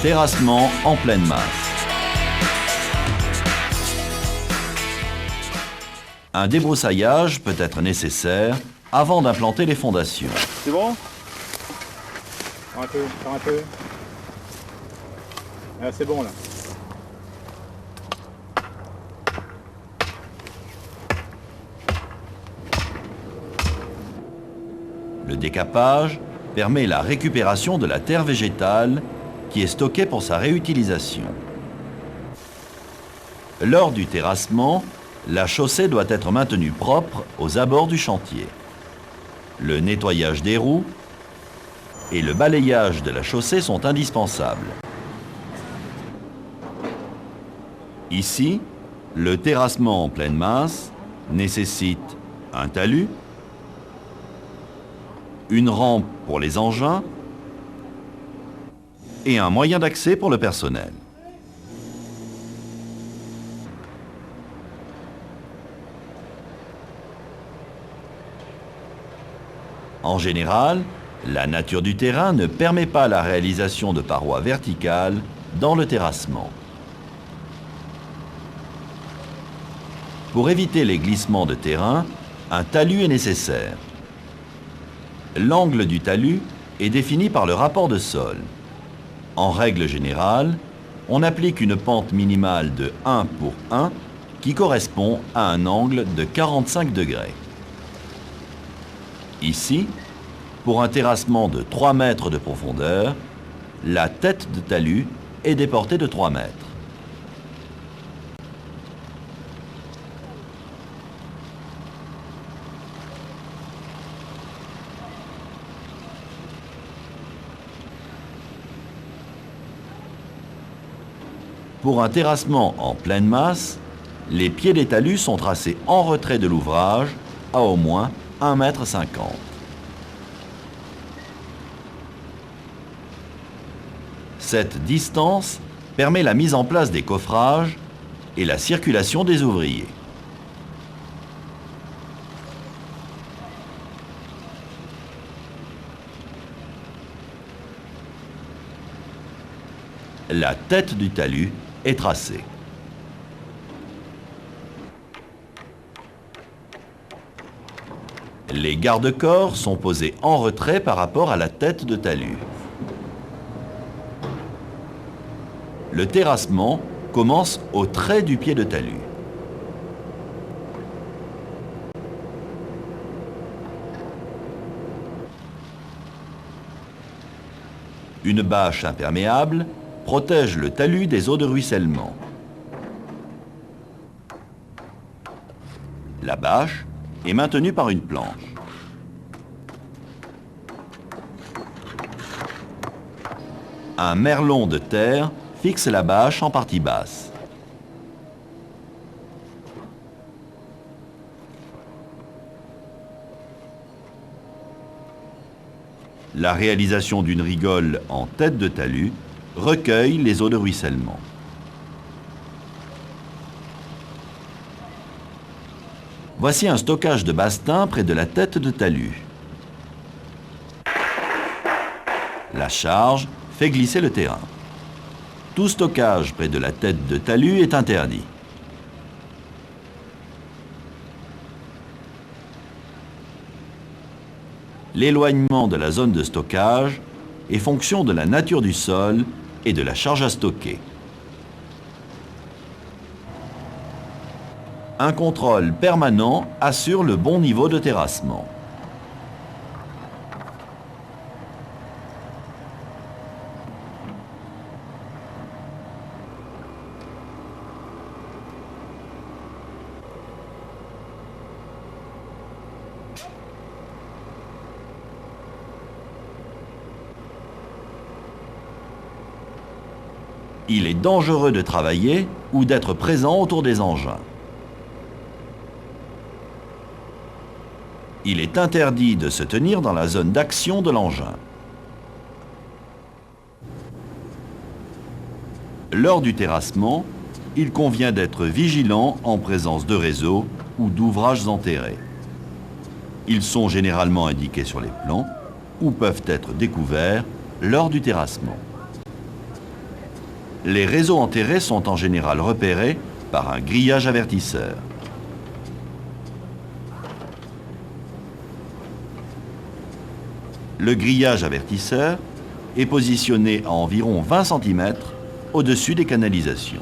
Terrassement en pleine masse. Un débroussaillage peut être nécessaire avant d'implanter les fondations. C'est bon? Encore un peu. Ah, c'est bon là. Le décapage permet la récupération de la terre végétale qui est stockée pour sa réutilisation. Lors du terrassement, la chaussée doit être maintenue propre aux abords du chantier. Le nettoyage des roues et le balayage de la chaussée sont indispensables. Ici, le terrassement en pleine masse nécessite un talus, une rampe pour les engins et un moyen d'accès pour le personnel. En général, la nature du terrain ne permet pas la réalisation de parois verticales dans le terrassement. Pour éviter les glissements de terrain, un talus est nécessaire. L'angle du talus est défini par le rapport de sol. En règle générale, on applique une pente minimale de 1 pour 1 qui correspond à un angle de 45 degrés. Ici, pour un terrassement de 3 mètres de profondeur, la tête de talus est déportée de 3 mètres. Pour un terrassement en pleine masse, les pieds des talus sont tracés en retrait de l'ouvrage à au moins 1,50 m. Cette distance permet la mise en place des coffrages et la circulation des ouvriers. La tête du talus est tracée. Les garde-corps sont posés en retrait par rapport à la tête de talus. Le terrassement commence au trait du pied de talus. Une bâche imperméable protège le talus des eaux de ruissellement. La bâche est maintenue par une planche. Un merlon de terre fixe la bâche en partie basse. La réalisation d'une rigole en tête de talus recueille les eaux de ruissellement. Voici un stockage de bastin près de la tête de talus. La charge fait glisser le terrain. Tout stockage près de la tête de talus est interdit. L'éloignement de la zone de stockage est fonction de la nature du sol et de la charge à stocker. Un contrôle permanent assure le bon niveau de terrassement. Il est dangereux de travailler ou d'être présent autour des engins. Il est interdit de se tenir dans la zone d'action de l'engin. Lors du terrassement, il convient d'être vigilant en présence de réseaux ou d'ouvrages enterrés. Ils sont généralement indiqués sur les plans ou peuvent être découverts lors du terrassement. Les réseaux enterrés sont en général repérés par un grillage avertisseur. Le grillage avertisseur est positionné à environ 20 cm au-dessus des canalisations.